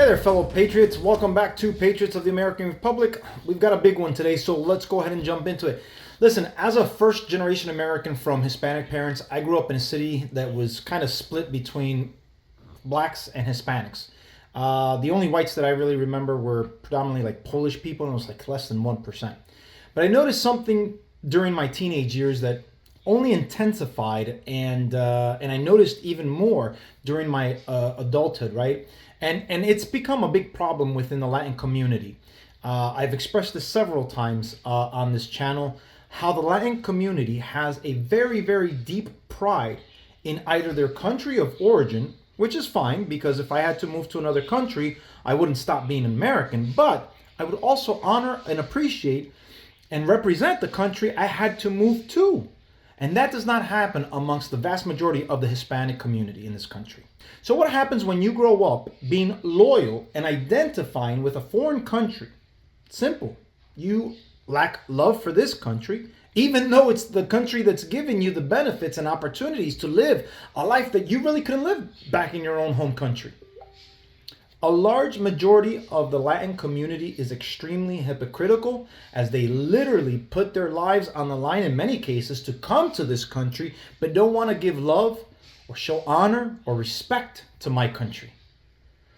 Hi there, fellow Patriots. Welcome back to Patriots of the American Republic. We've got a big one today, so let's go ahead and jump into it. Listen, as a first-generation American from Hispanic parents, I grew up in a city that was kind of split between blacks and Hispanics. The only whites that I really remember were predominantly like Polish people, and it was like less than 1%. But I noticed something during my teenage years that only intensified, and I noticed even more during my adulthood, right? And it's become a big problem within the Latin community. I've expressed this several times on this channel, how the Latin community has a very, very deep pride in either their country of origin, which is fine, because if I had to move to another country, I wouldn't stop being American, but I would also honor and appreciate and represent the country I had to move to. And that does not happen amongst the vast majority of the Hispanic community in this country. So what happens when you grow up being loyal and identifying with a foreign country? Simple. You lack love for this country, even though it's the country that's giving you the benefits and opportunities to live a life that you really couldn't live back in your own home country. A large majority of the Latin community is extremely hypocritical, as they literally put their lives on the line in many cases to come to this country, but don't want to give love or show honor or respect to my country.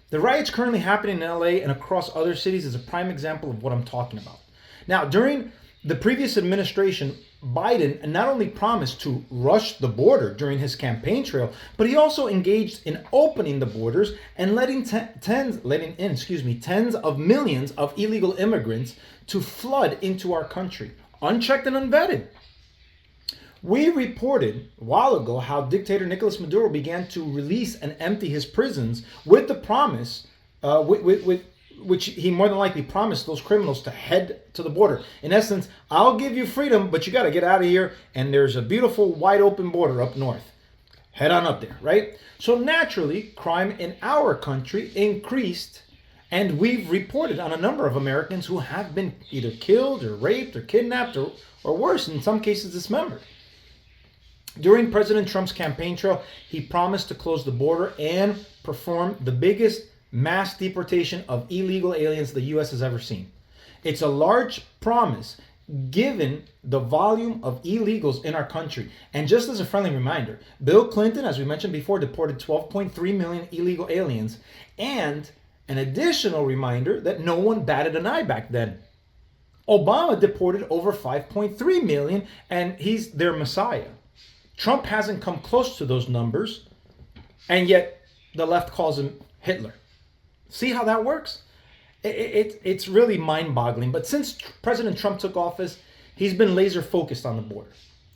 The riots currently happening in LA and across other cities is a prime example of what I'm talking about. Now, during the previous administration, Biden not only promised to rush the border during his campaign trail, but he also engaged in opening the borders and letting tens of millions of illegal immigrants to flood into our country, unchecked and unvetted. We reported a while ago how dictator Nicolas Maduro began to release and empty his prisons with the promise, which he more than likely promised those criminals to head to the border. In essence, I'll give you freedom, but you got to get out of here, and there's a beautiful wide open border up north. Head on up there, right? So naturally, crime in our country increased, and we've reported on a number of Americans who have been either killed or raped or kidnapped or worse, in some cases dismembered. During President Trump's campaign trail, he promised to close the border and perform the biggest mass deportation of illegal aliens the U.S. has ever seen. It's a large promise given the volume of illegals in our country. And just as a friendly reminder, Bill Clinton, as we mentioned before, deported 12.3 million illegal aliens. And an additional reminder that no one batted an eye back then. Obama deported over 5.3 million, and he's their messiah. Trump hasn't come close to those numbers, and yet the left calls him Hitler. See how that works? It's really mind-boggling. But since President Trump took office, he's been laser focused on the border.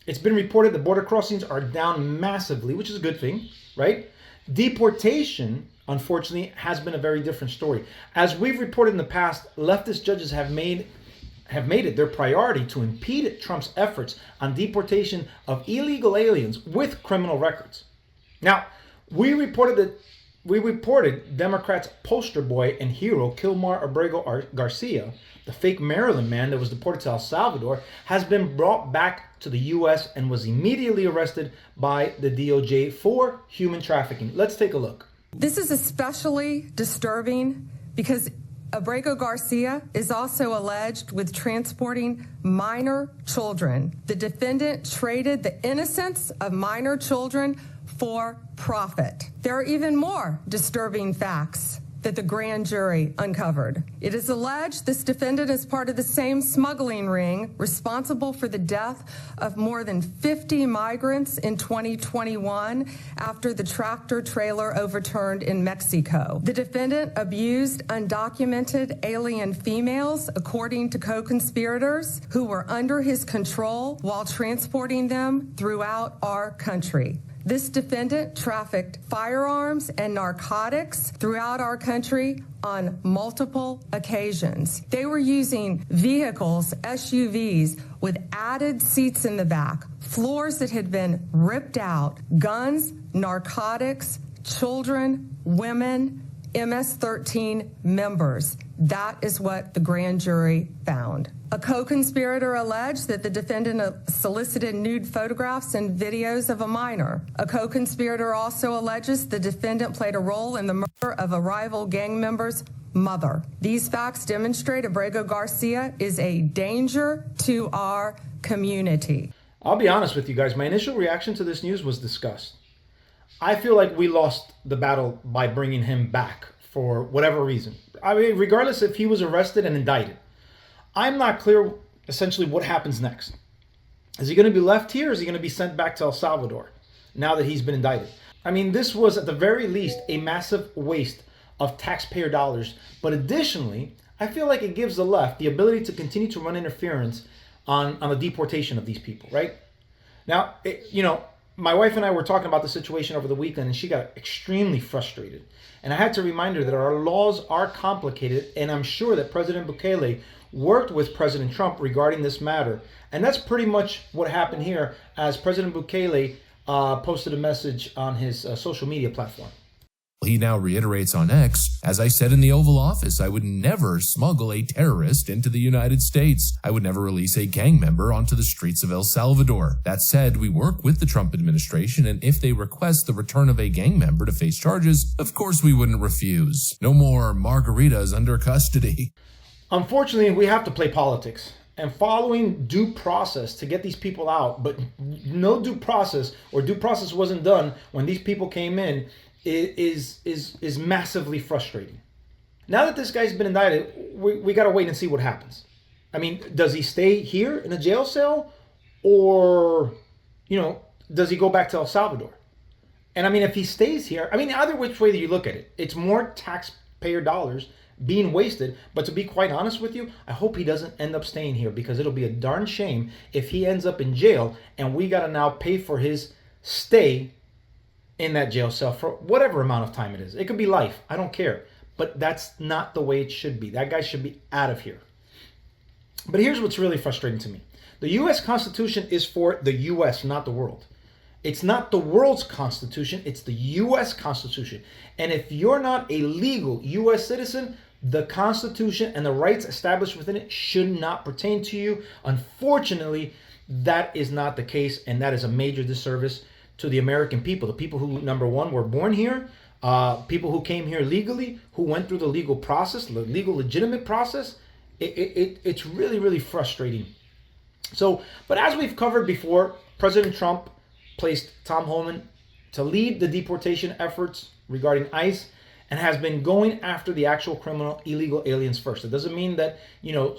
It's been reported the border crossings are down massively, which is a good thing, right? Deportation, unfortunately, has been a very different story. As we've reported in the past, leftist judges have made it their priority to impede Trump's efforts on deportation of illegal aliens with criminal records. Now, we reported Democrats' poster boy and hero, Kilmar Abrego Garcia, the fake Maryland man that was deported to El Salvador, has been brought back to the U.S. and was immediately arrested by the DOJ for human trafficking. Let's take a look. This is especially disturbing because Abrego Garcia is also alleged with transporting minor children. The defendant traded the innocence of minor children for profit. There are even more disturbing facts that the grand jury uncovered. It is alleged this defendant is part of the same smuggling ring responsible for the death of more than 50 migrants in 2021 after the tractor trailer overturned in Mexico. The defendant abused undocumented alien females, according to co-conspirators, who were under his control while transporting them throughout our country. This defendant trafficked firearms and narcotics throughout our country on multiple occasions. They were using vehicles, SUVs, with added seats in the back, floors that had been ripped out, guns, narcotics, children, women, MS-13 members. That is what the grand jury found. A co-conspirator alleged that the defendant solicited nude photographs and videos of a minor. A co-conspirator also alleges the defendant played a role in the murder of a rival gang member's mother. These facts demonstrate Abrego Garcia is a danger to our community. I'll be honest with you guys. My initial reaction to this news was disgust. I feel like we lost the battle by bringing him back for whatever reason. I mean, regardless if he was arrested and indicted. I'm not clear essentially what happens next. Is he going to be left here or is he going to be sent back to El Salvador now that he's been indicted? I mean, this was at the very least a massive waste of taxpayer dollars. But additionally, I feel like it gives the left the ability to continue to run interference on the deportation of these people, right? Now, my wife and I were talking about the situation over the weekend and she got extremely frustrated. And I had to remind her that our laws are complicated, and I'm sure that President Bukele worked with President Trump regarding this matter. And that's pretty much what happened here as President Bukele posted a message on his social media platform. He now reiterates on X, as I said in the Oval Office, I would never smuggle a terrorist into the United States. I would never release a gang member onto the streets of El Salvador. That said, we work with the Trump administration, and if they request the return of a gang member to face charges, of course we wouldn't refuse. No more margaritas under custody. Unfortunately, we have to play politics. And following due process to get these people out, but no due process, or due process wasn't done when these people came in, is massively frustrating. Now that this guy's been indicted, we got to wait and see what happens. I mean, does he stay here in a jail cell, or does he go back to El Salvador? And I mean, if he stays here, I mean, either which way that you look at it, it's more taxpayer dollars being wasted. But to be quite honest with you, I hope he doesn't end up staying here, because it'll be a darn shame if he ends up in jail and we got to now pay for his stay in that jail cell for whatever amount of time it is. It could be life. I don't care. But that's not the way it should be. That guy should be out of here. But here's what's really frustrating to me. The U.S. Constitution is for the U.S., not the world. It's not the world's Constitution. It's the U.S. Constitution. And if you're not a legal U.S. citizen, the Constitution and the rights established within it should not pertain to you. Unfortunately, that is not the case, and that is a major disservice to the American people. The people who, number one, were born here, people who came here legally, who went through the legal process, the legal legitimate process. It's really, really frustrating. So, but as we've covered before, President Trump placed Tom Homan to lead the deportation efforts regarding ICE, and has been going after the actual criminal illegal aliens first. It doesn't mean that,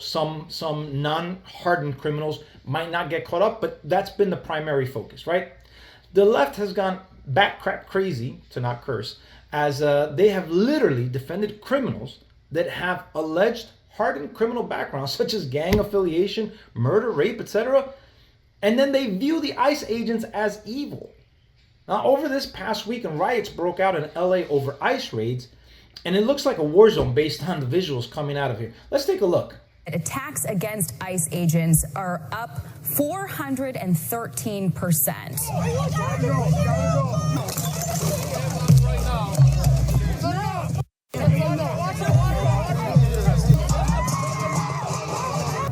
some non-hardened criminals might not get caught up, but that's been the primary focus, right? The left has gone bat-crap crazy, to not curse, as they have literally defended criminals that have alleged hardened criminal backgrounds, such as gang affiliation, murder, rape, etc. And then they view the ICE agents as evil. Now, over this past weekend, riots broke out in LA over ICE raids, and it looks like a war zone based on the visuals coming out of here. Let's take a look. Attacks against ICE agents are up 413%.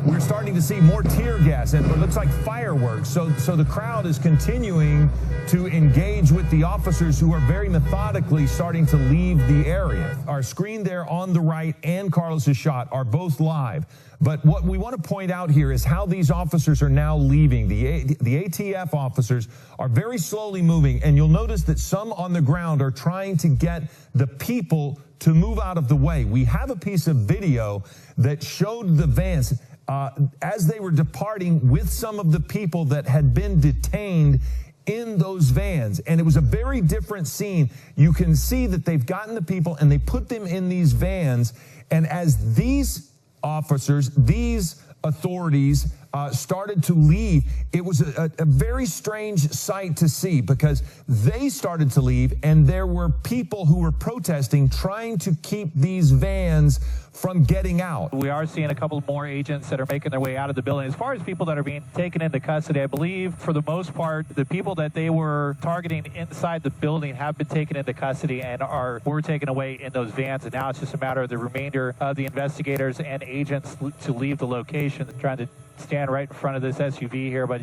We're starting to see more tear gas and it looks like fireworks. So the crowd is continuing to engage with the officers, who are very methodically starting to leave the area. Our screen there on the right and Carlos's shot are both live. But what we want to point out here is how these officers are now leaving. The ATF officers are very slowly moving, and you'll notice that some on the ground are trying to get the people to move out of the way. We have a piece of video that showed the vans as they were departing with some of the people that had been detained in those vans. And it was a very different scene. You can see that they've gotten the people and they put them in these vans. And as these officers, these authorities started to leave. It was a very strange sight to see because they started to leave and there were people who were protesting trying to keep these vans from getting out. We are seeing a couple more agents that are making their way out of the building. As far as people that are being taken into custody, I believe for the most part, the people that they were targeting inside the building have been taken into custody and were taken away in those vans. And now it's just a matter of the remainder of the investigators and agents to leave the location, trying to stand right in front of this SUV here, but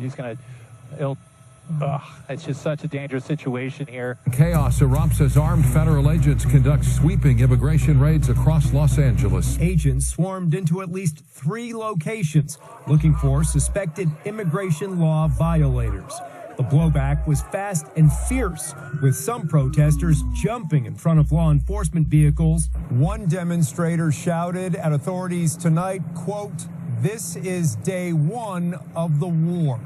it's just such a dangerous situation here. Chaos erupts as armed federal agents conduct sweeping immigration raids across Los Angeles. Agents swarmed into at least 3 locations looking for suspected immigration law violators. The blowback was fast and fierce, with some protesters jumping in front of law enforcement vehicles. One demonstrator shouted at authorities tonight, quote, "This is day 1 of the war."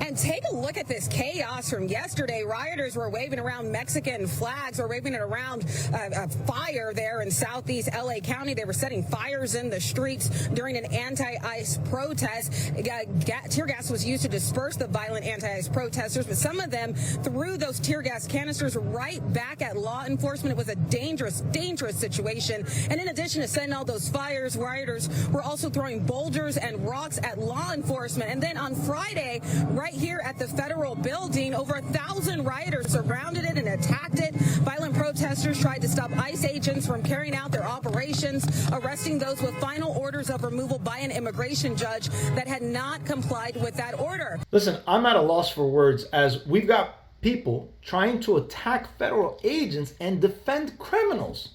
And take a look at this chaos from yesterday. Rioters were waving around Mexican flags or waving it around a fire there in southeast LA County. They were setting fires in the streets during an anti-ICE protest. Tear gas was used to disperse the violent anti-ICE protesters, but some of them threw those tear gas canisters right back at law enforcement. It was a dangerous, dangerous situation. And in addition to setting all those fires, rioters were also throwing boulders and rocks at law enforcement. And then on Friday, right here at the federal building, over 1,000 rioters surrounded it and attacked it. Violent protesters tried to stop ICE agents from carrying out their operations, arresting those with final orders of removal by an immigration judge that had not complied with that order. Listen, I'm at a loss for words as we've got people trying to attack federal agents and defend criminals.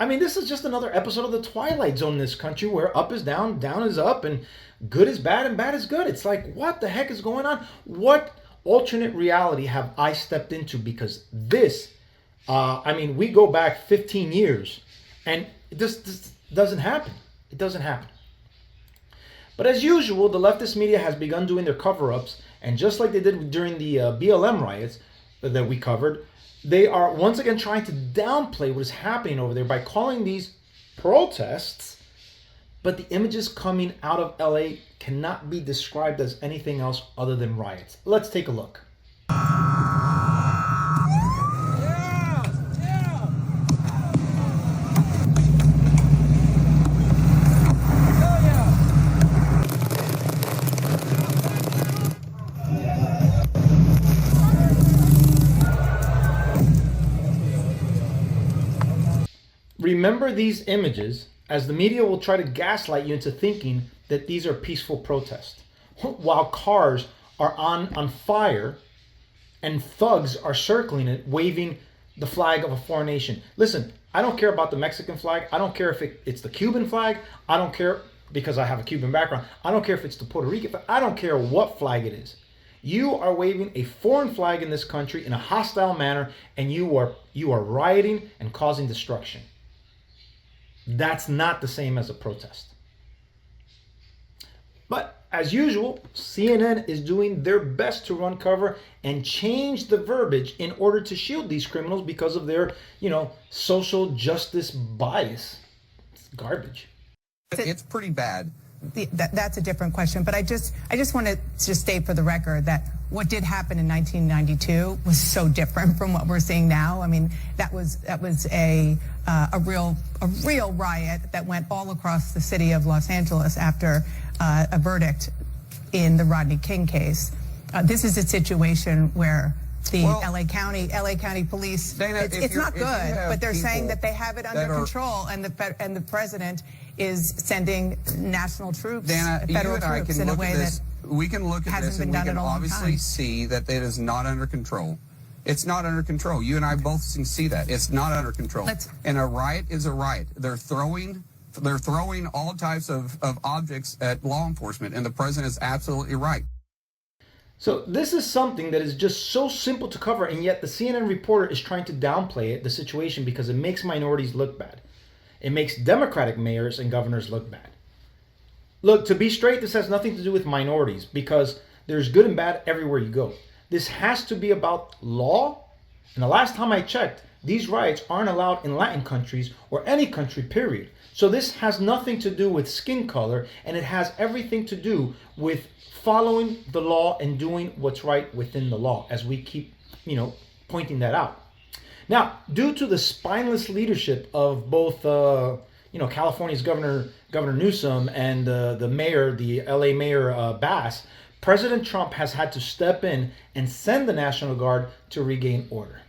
I mean, this is just another episode of the Twilight Zone in this country where up is down, down is up, and good is bad and bad is good. It's like, what the heck is going on? What alternate reality have I stepped into? Because this, we go back 15 years and this doesn't happen. It doesn't happen. But as usual, the leftist media has begun doing their cover-ups, and just like they did during the BLM riots that we covered, they are once again trying to downplay what is happening over there by calling these protests, but the images coming out of LA cannot be described as anything else other than riots. Let's take a look. Remember these images, as the media will try to gaslight you into thinking that these are peaceful protests, while cars are on fire and thugs are circling it, waving the flag of a foreign nation. Listen, I don't care about the Mexican flag. I don't care if it's the Cuban flag. I don't care because I have a Cuban background. I don't care if it's the Puerto Rican flag. I don't care what flag it is. You are waving a foreign flag in this country in a hostile manner, and you are rioting and causing destruction. That's not the same as a protest. But as usual, CNN is doing their best to run cover and change the verbiage in order to shield these criminals because of their, social justice bias. It's garbage. It's pretty bad. That's a different question, but I just want to just state for the record that what did happen in 1992 was so different from what we're seeing now. I mean, that was a real riot that went all across the city of Los Angeles after a verdict in the Rodney King case. This is a situation where the LA County police, Dana, it's not good, but they're saying that they have it under control, and the president is sending national troops, Dana, federal troops, in a way that we can look at this and we can obviously see that it is not under control. It's not under control. You and I both can see that. It's not under control. And a riot is a riot. They're throwing all types of objects at law enforcement, and the president is absolutely right. So this is something that is just so simple to cover, and yet the CNN reporter is trying to downplay it, the situation, because it makes minorities look bad. It makes Democratic mayors and governors look bad. Look, to be straight, this has nothing to do with minorities because there's good and bad everywhere you go. This has to be about law. And the last time I checked, these riots aren't allowed in Latin countries or any country, period. So this has nothing to do with skin color, and it has everything to do with following the law and doing what's right within the law, as we keep, pointing that out. Now, due to the spineless leadership of both, California's Governor Newsom and the mayor, the LA Mayor Bass, President Trump has had to step in and send the National Guard to regain order.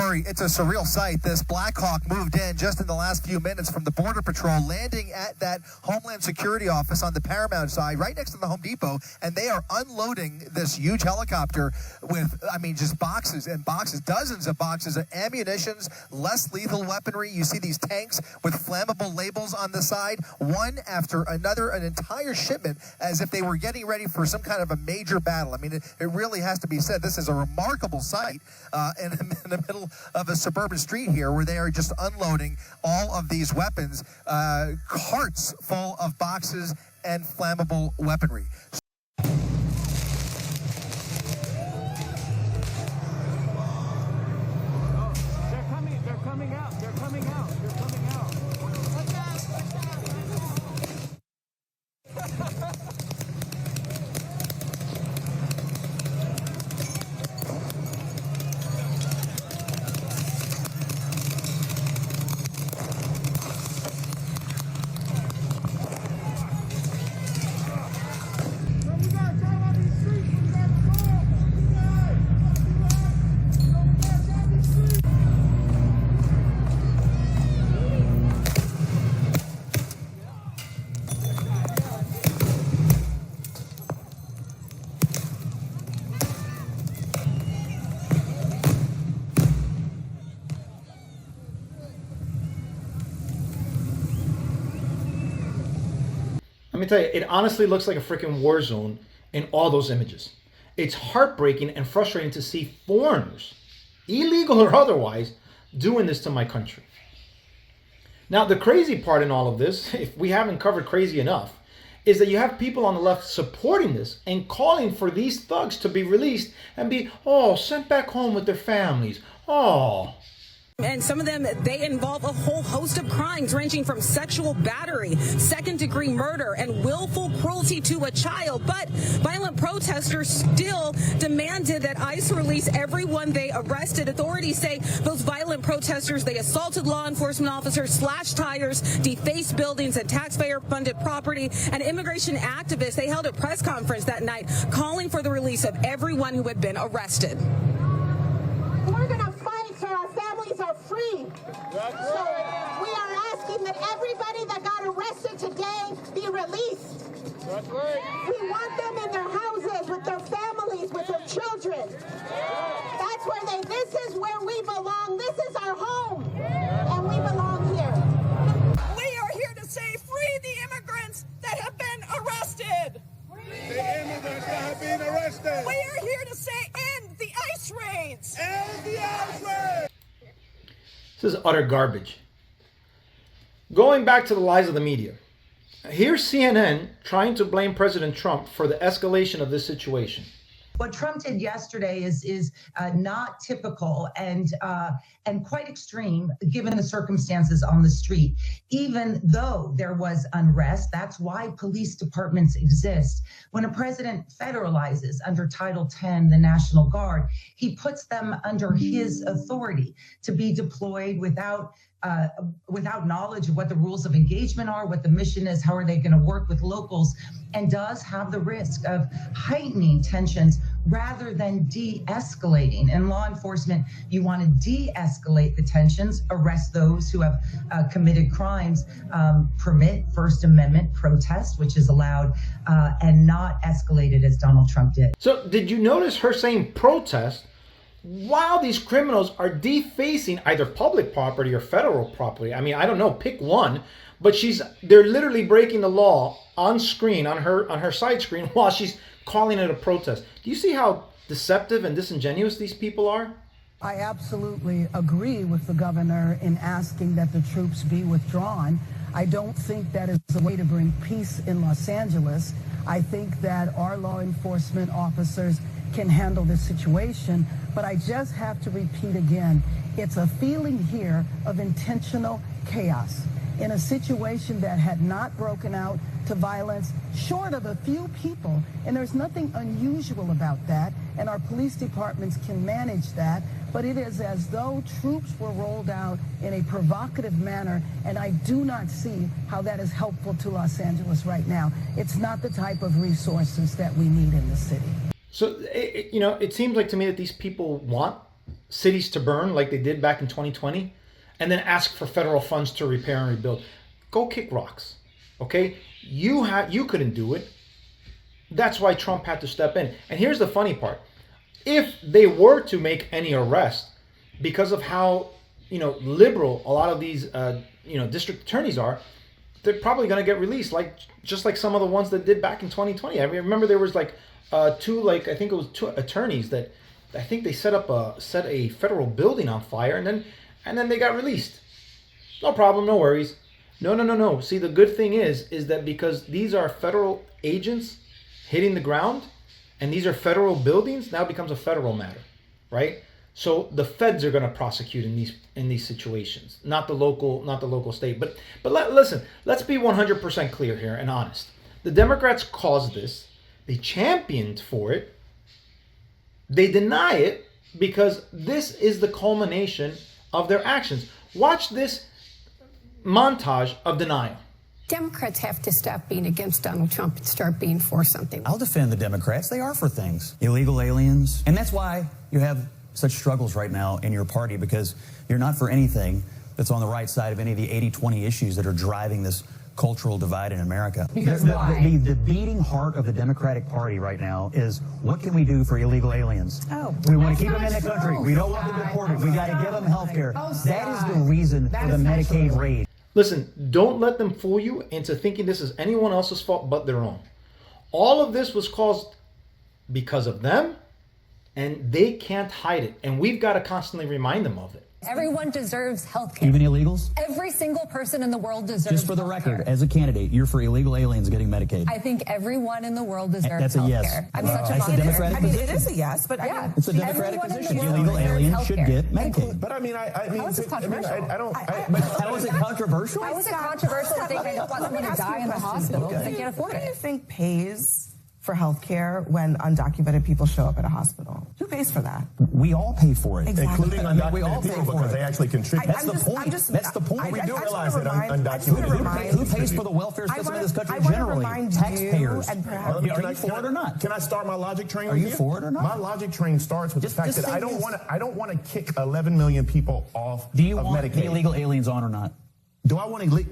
It's a surreal sight. This Black Hawk moved in just in the last few minutes from the Border Patrol, landing at that Homeland Security office on the Paramount side, right next to the Home Depot, and they are unloading this huge helicopter with, just boxes and boxes, dozens of boxes of ammunitions, less lethal weaponry. You see these tanks with flammable labels on the side, one after another, an entire shipment, as if they were getting ready for some kind of a major battle. It really has to be said, this is a remarkable sight in the middle of a suburban street here, where they are just unloading all of these weapons, carts full of boxes and flammable weaponry. They're coming out. Let me tell you, it honestly looks like a freaking war zone in all those images. It's heartbreaking and frustrating to see foreigners, illegal or otherwise, doing this to my country. Now, the crazy part in all of this, if we haven't covered crazy enough, is that you have people on the left supporting this and calling for these thugs to be released and be, sent back home with their families. And some of them, they involve a whole host of crimes ranging from sexual battery, second-degree murder, and willful cruelty to a child. But violent protesters still demanded that ICE release everyone they arrested. Authorities say those violent protesters, they assaulted law enforcement officers, slashed tires, defaced buildings and taxpayer-funded property. And immigration activists, they held a press conference that night calling for the release of everyone who had been arrested. We're going to fight so our families are free. So we are asking that everybody that got arrested today be released. We want them in their houses with their families, with their children. That's where this is where we belong. This is our home, and we belong here. We are here to say free the immigrants that have been arrested. The immigrants that have been arrested. We are here to say end the ICE raids. End the ICE raids. This is utter garbage. Going back to the lies of the media. Here's CNN trying to blame President Trump for the escalation of this situation. What Trump did yesterday is not typical and quite extreme given the circumstances on the street. Even though there was unrest, that's why police departments exist. When a president federalizes under Title X, the National Guard, he puts them under his authority to be deployed without knowledge of what the rules of engagement are, what the mission is, how are they going to work with locals, and does have the risk of heightening tensions rather than de-escalating. In law enforcement, you want to de-escalate the tensions, arrest those who have committed crimes, permit First Amendment protest, which is allowed, and not escalate it as Donald Trump did. So did you notice her saying protest while these criminals are defacing either public property or federal property? I mean, I don't know, pick one, but they're literally breaking the law on screen, on her side screen, while she's calling it a protest. Do you see how deceptive and disingenuous these people are? I absolutely agree with the governor in asking that the troops be withdrawn. I don't think that is a way to bring peace in Los Angeles. I think that our law enforcement officers can handle this situation. But I just have to repeat again, it's a feeling here of intentional chaos in a situation that had not broken out to violence, short of a few people. And there's nothing unusual about that, and our police departments can manage that. But it is as though troops were rolled out in a provocative manner, and I do not see how that is helpful to Los Angeles right now. It's not the type of resources that we need in the city. So, it seems like to me that these people want cities to burn like they did back in 2020, and then ask for federal funds to repair and rebuild. Go kick rocks, okay? You couldn't do it. That's why Trump had to step in. And here's the funny part. If they were to make any arrest because of how, liberal a lot of these, district attorneys are, they're probably going to get released, just like some of the ones that did back in 2020. I remember there was two attorneys that I think they set a federal building on fire, and then they got released. No problem, no worries. No. See, the good thing is that because these are federal agents hitting the ground, and these are federal buildings, now it becomes a federal matter, right? So the feds are going to prosecute in these situations, not the local state. But listen, let's be 100% clear here and honest. The Democrats caused this. They championed for it. They deny it because this is the culmination of their actions. Watch this montage of denial. Democrats have to stop being against Donald Trump and start being for something. I'll defend the Democrats. They are for things. Illegal aliens. And that's why you have such struggles right now in your party, because you're not for anything that's on the right side of any of the 80-20 issues that are driving this cultural divide in America. Because the beating heart of the Democratic Party right now is, what can we do for illegal aliens? We want to keep them in the country. We don't want them deported. We got to give them health care. That is the reason for the Medicaid raid. Listen, don't let them fool you into thinking this is anyone else's fault but their own. All of this was caused because of them, and they can't hide it. And we've got to constantly remind them of it. Everyone deserves health care. Even illegals? Every single person in the world deserves Just for the record, as a candidate, you're for illegal aliens getting Medicaid. I think everyone in the world deserves That's a yes. healthcare. I'm such a That's a Democratic position. It is a yes, but yeah. It's a Democratic position. Illegal aliens should get Medicaid. But I mean, how is this controversial? How is it controversial? How is it controversial if they want someone to die in the hospital because they can't afford it? Who do you think pays for health care when undocumented people show up at a hospital? Who pays for that? We all pay for it. Exactly. Including undocumented people, because they actually contribute. That's the point. That's the point. We do realize that undocumented. Who pays for the welfare system in this country generally? Taxpayers. Are you for it or not? Can I start my logic train? Are you for it or not? My logic train starts with the fact that I don't want to kick 11 million people off of Medicaid. Do you want the illegal aliens on or not?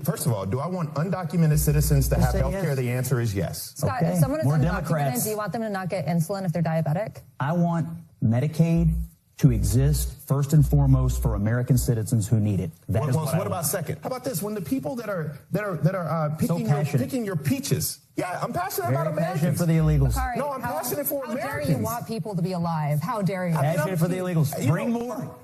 First of all, do I want undocumented citizens to have health care? The answer is yes. Scott, if someone is undocumented, do you want them to not get insulin if they're diabetic? I want Medicaid to exist first and foremost for American citizens who need it. What about second? How about this? When the people that are picking your peaches. Yeah, I'm passionate about Americans. Passionate for the illegals. Sorry, I'm passionate for Americans. How dare you want people to be alive? How dare you? Passionate for the illegals. Bring more.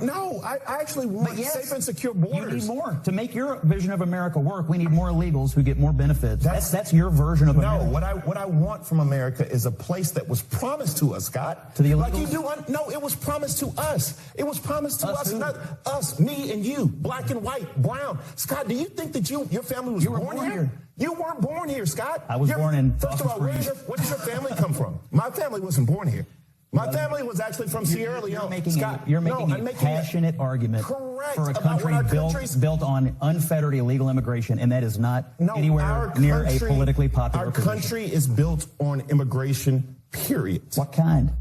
No, I actually want safe and secure borders. You need more. To make your vision of America work, we need more illegals who get more benefits. That's your version of America. No, what I want from America is a place that was promised to us, Scott. To the illegals? Like you do. No, it was promised to us. It was promised to us, not us, me and you, black and white, brown. Scott, do you think that your family was born here? You weren't born here, Scott. I was born in First of all, where does your family come from? My family wasn't born here. My family was actually from Sierra Leone. You're making a passionate argument for a country built on unfettered illegal immigration, and that is not anywhere near a politically popular position. Our country is built on immigration, period. What kind?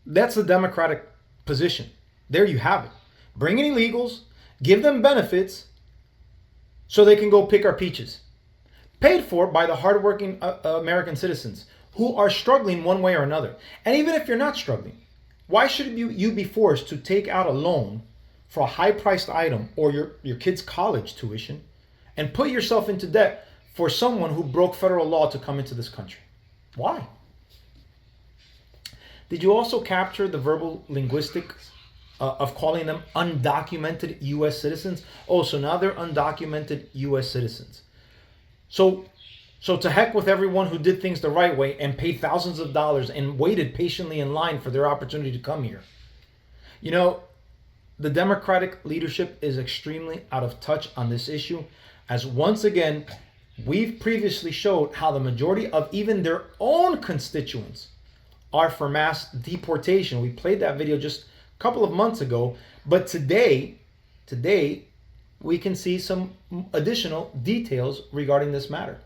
That's the Democratic position. There you have it. Bring in illegals, give them benefits so they can go pick our peaches. Paid for by the hardworking American citizens who are struggling one way or another. And even if you're not struggling, why should you be forced to take out a loan for a high-priced item or your kid's college tuition and put yourself into debt for someone who broke federal law to come into this country? Why? Did you also capture the verbal linguistics of calling them undocumented U.S. citizens? Oh, so now they're undocumented U.S. citizens. So So to heck with everyone who did things the right way and paid thousands of dollars and waited patiently in line for their opportunity to come here. You know, the Democratic leadership is extremely out of touch on this issue, as once again, we've previously showed how the majority of even their own constituents are for mass deportation. We played that video just a couple of months ago, but today, we can see some additional details regarding this matter.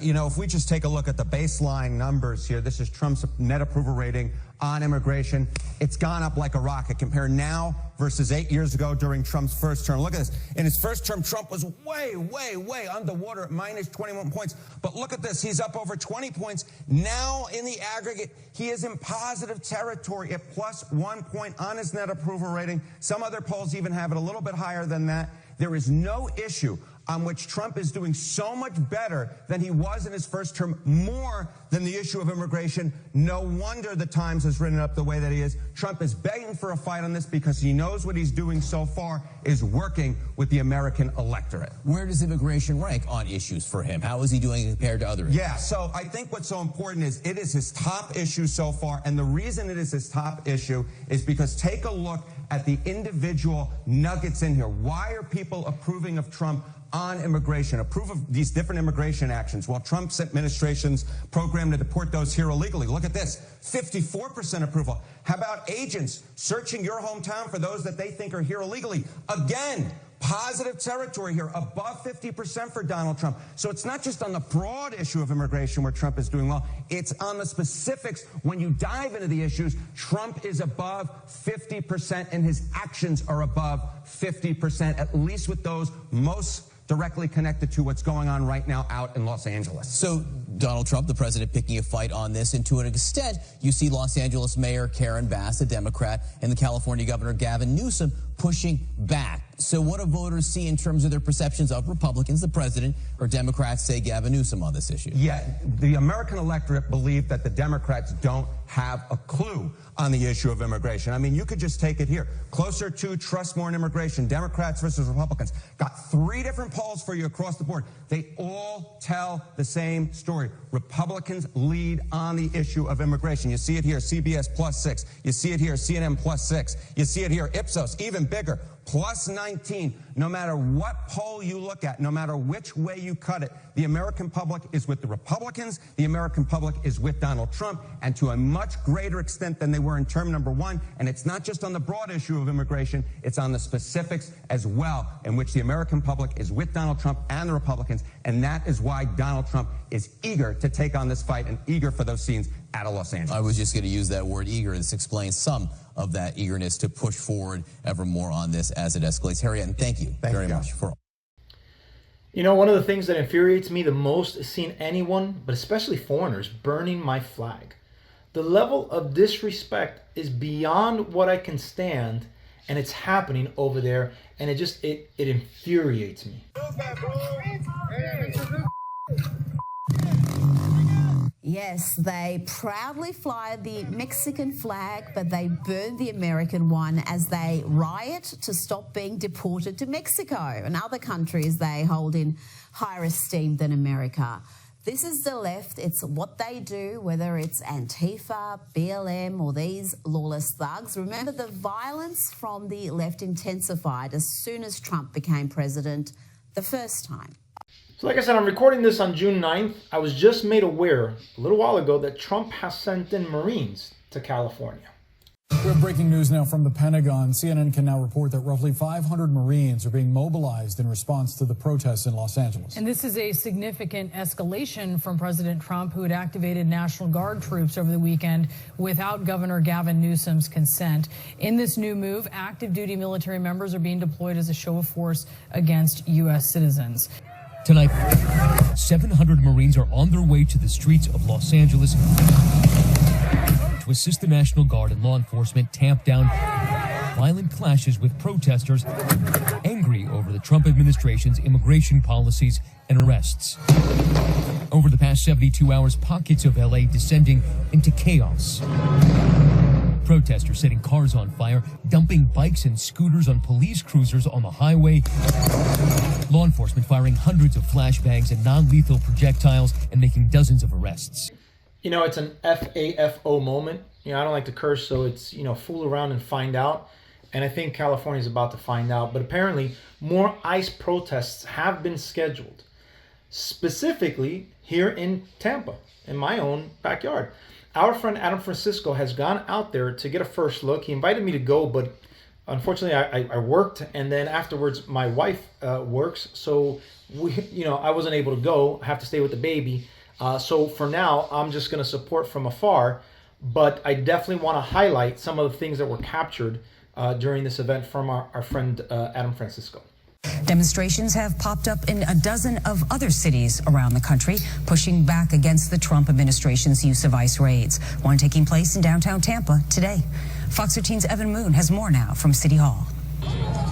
You know, if we just take a look at the baseline numbers here, this is Trump's net approval rating on immigration. It's gone up like a rocket. Compare now versus 8 years ago during Trump's first term. Look at this. In his first term, Trump was way underwater at minus 21 points. But look at this. He's up over 20 points. Now, in the aggregate, he is in positive territory at plus 1 point on his net approval rating. Some other polls even have it a little bit higher than that. There is no issue on which Trump is doing so much better than he was in his first term, more than the issue of immigration. No wonder the Times has written it up the way that he is. Trump is begging for a fight on this because he knows what he's doing so far is working with the American electorate. Where does immigration rank on issues for him? How is he doing compared to other issues? Yeah, so I think what's so important is it is his top issue so far, and the reason it is his top issue is because take a look at the individual nuggets in here. Why are people approving of Trump on immigration, approve of these different immigration actions? Well, Trump's administration's program to deport those here illegally. Look at this, 54% approval. How about agents searching your hometown for those that they think are here illegally? Again, positive territory here, above 50% for Donald Trump. So it's not just on the broad issue of immigration where Trump is doing well, it's on the specifics. When you dive into the issues, Trump is above 50% and his actions are above 50%, at least with those most directly connected to what's going on right now out in Los Angeles. So Donald Trump, the president, picking a fight on this, and to an extent, you see Los Angeles Mayor Karen Bass, a Democrat, and the California Governor Gavin Newsom pushing back. So what do voters see in terms of their perceptions of Republicans, the president, or Democrats, say Gavin Newsom, on this issue? Yeah, the American electorate believe that the Democrats don't have a clue on the issue of immigration. I mean, you could just take it here. Closer to trust more in immigration, Democrats versus Republicans. Got 3 different polls for you across the board. They all tell the same story. Republicans lead on the issue of immigration. You see it here, CBS +6. You see it here, CNN +6. You see it here, Ipsos, even bigger, +19. No matter what poll you look at, no matter which way you cut it, the American public is with the Republicans, the American public is with Donald Trump, and to a much greater extent than they were in term number 1. And it's not just on the broad issue of immigration, it's on the specifics as well, in which the American public is with Donald Trump and the Republicans, and that is why Donald Trump is eager to take on this fight and eager for those scenes out of Los Angeles. I was just going to use that word eager. This explains some of that eagerness to push forward ever more on this as it escalates. Harriet, thank you very much for all. You know, one of the things that infuriates me the most is seeing anyone, but especially foreigners, burning my flag. The level of disrespect is beyond what I can stand, and it's happening over there, and it infuriates me. Yes, they proudly fly the Mexican flag, but they burn the American one as they riot to stop being deported to Mexico and other countries they hold in higher esteem than America. This is the left. It's what they do, whether it's Antifa, BLM, or these lawless thugs. Remember, the violence from the left intensified as soon as Trump became president the first time. So like I said, I'm recording this on June 9th. I was just made aware a little while ago that Trump has sent in Marines to California. We have breaking news now from the Pentagon. CNN can now report that roughly 500 Marines are being mobilized in response to the protests in Los Angeles. And this is a significant escalation from President Trump, who had activated National Guard troops over the weekend without Governor Gavin Newsom's consent. In this new move, active duty military members are being deployed as a show of force against U.S. citizens. Tonight, 700 Marines are on their way to the streets of Los Angeles to assist the National Guard and law enforcement tamp down violent clashes with protesters angry over the Trump administration's immigration policies and arrests. Over the past 72 hours, pockets of LA descending into chaos. Protesters setting cars on fire, dumping bikes and scooters on police cruisers on the highway. Law enforcement firing hundreds of flashbangs and non-lethal projectiles and making dozens of arrests. You know, it's an FAFO moment. You know, I don't like to curse, so it's, you know, fool around and find out. And I think California is about to find out. But apparently, more ICE protests have been scheduled, specifically here in Tampa, in my own backyard. Our friend Adam Francisco has gone out there to get a first look. He invited me to go, but unfortunately, I worked, and then afterwards, my wife works, so I wasn't able to go. I have to stay with the baby. So for now, I'm just going to support from afar. But I definitely want to highlight some of the things that were captured during this event from our friend Adam Francisco. Demonstrations have popped up in a dozen of other cities around the country, pushing back against the Trump administration's use of ICE raids. One taking place in downtown Tampa today. Fox 13's Evan Moon has more now from City Hall.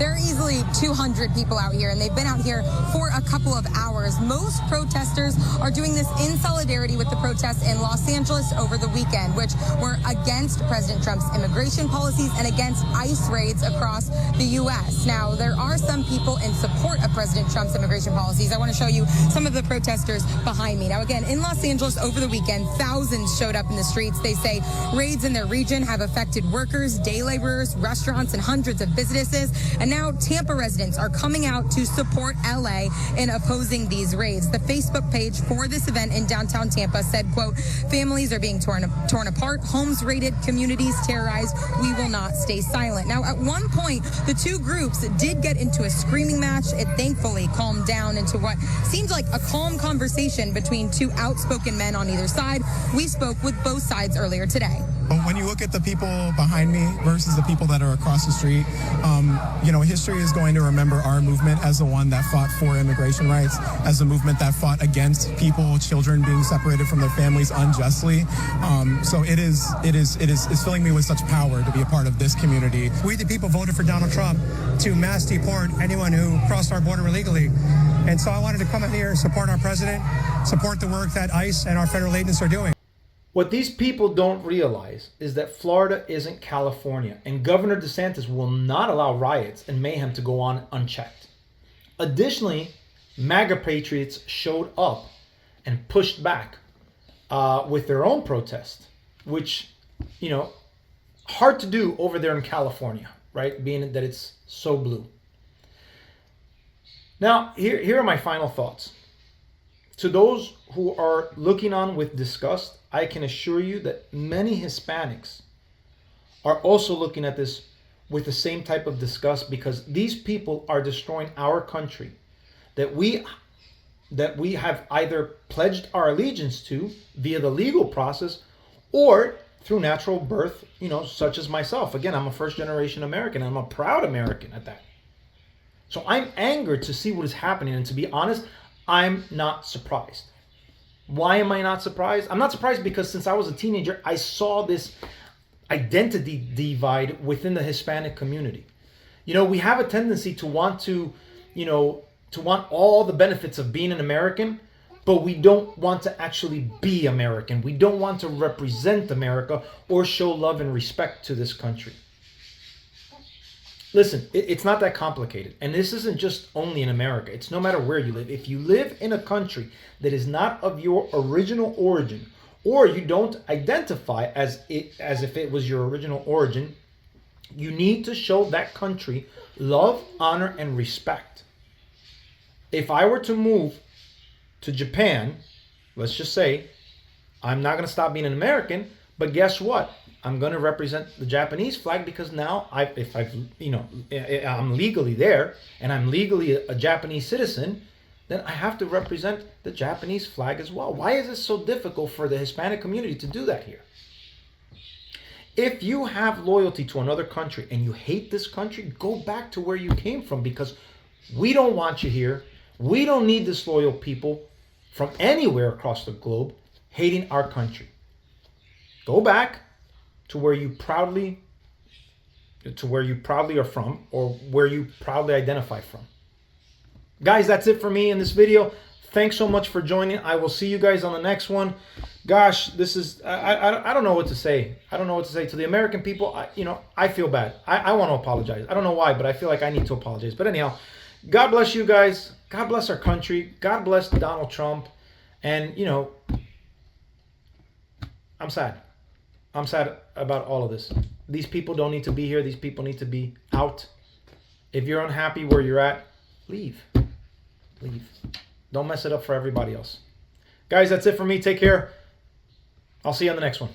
There are easily 200 people out here, and they've been out here for a couple of hours. Most protesters are doing this in solidarity with the protests in Los Angeles over the weekend, which were against President Trump's immigration policies and against ICE raids across the U.S. Now, there are some people in support of President Trump's immigration policies. I want to show you some of the protesters behind me. Now, again, in Los Angeles over the weekend, thousands showed up in the streets. They say raids in their region have affected workers, day laborers, restaurants, and hundreds of businesses. And now Tampa residents are coming out to support LA in opposing these raids. The Facebook page for this event in downtown Tampa said, quote, "Families are being torn apart, homes raided, communities terrorized. We will not stay silent." Now, at one point, the two groups did get into a screaming match. It thankfully calmed down into what seemed like a calm conversation between two outspoken men on either side. We spoke with both sides earlier today. When you look at the people behind me versus the people that are across the street, history is going to remember our movement as the one that fought for immigration rights, as the movement that fought against children being separated from their families unjustly. So it's filling me with such power to be a part of this community. We, the people, voted for Donald Trump to mass deport anyone who crossed our border illegally. And so I wanted to come out here and support our president, support the work that ICE and our federal agents are doing. What these people don't realize is that Florida isn't California, and Governor DeSantis will not allow riots and mayhem to go on unchecked. Additionally, MAGA Patriots showed up and pushed back with their own protest, which, hard to do over there in California, right? Being that it's so blue. Now, here are my final thoughts. To those who are looking on with disgust, I can assure you that many Hispanics are also looking at this with the same type of disgust, because these people are destroying our country that we have either pledged our allegiance to via the legal process or through natural birth, such as myself. Again, I'm a first-generation American. I'm a proud American at that. So I'm angered to see what is happening, and to be honest, I'm not surprised. Why am I not surprised? I'm not surprised because since I was a teenager, I saw this identity divide within the Hispanic community. We have a tendency to want to want all the benefits of being an American, but we don't want to actually be American. We don't want to represent America or show love and respect to this country. Listen, it's not that complicated. And this isn't just only in America. It's no matter where you live. If you live in a country that is not of your original origin, or you don't identify as if it was your original origin, you need to show that country love, honor, and respect. If I were to move to Japan, let's just say, I'm not going to stop being an American, but guess what? I'm going to represent the Japanese flag, because now I'm legally there and I'm legally a Japanese citizen, then I have to represent the Japanese flag as well. Why is it so difficult for the Hispanic community to do that here? If you have loyalty to another country and you hate this country, go back to where you came from, because we don't want you here. We don't need disloyal people from anywhere across the globe hating our country. Go back to where you proudly are from, or where you proudly identify from. Guys, that's it for me in this video. Thanks so much for joining. I will see you guys on the next one. Gosh, this is, I don't know what to say. I don't know what to say to the American people. I feel bad. I want to apologize. I don't know why, but I feel like I need to apologize. But anyhow, God bless you guys. God bless our country. God bless Donald Trump. And, I'm sad. I'm sad about all of this. These people don't need to be here. These people need to be out. If you're unhappy where you're at, leave. Leave. Don't mess it up for everybody else. Guys, that's it for me. Take care. I'll see you on the next one.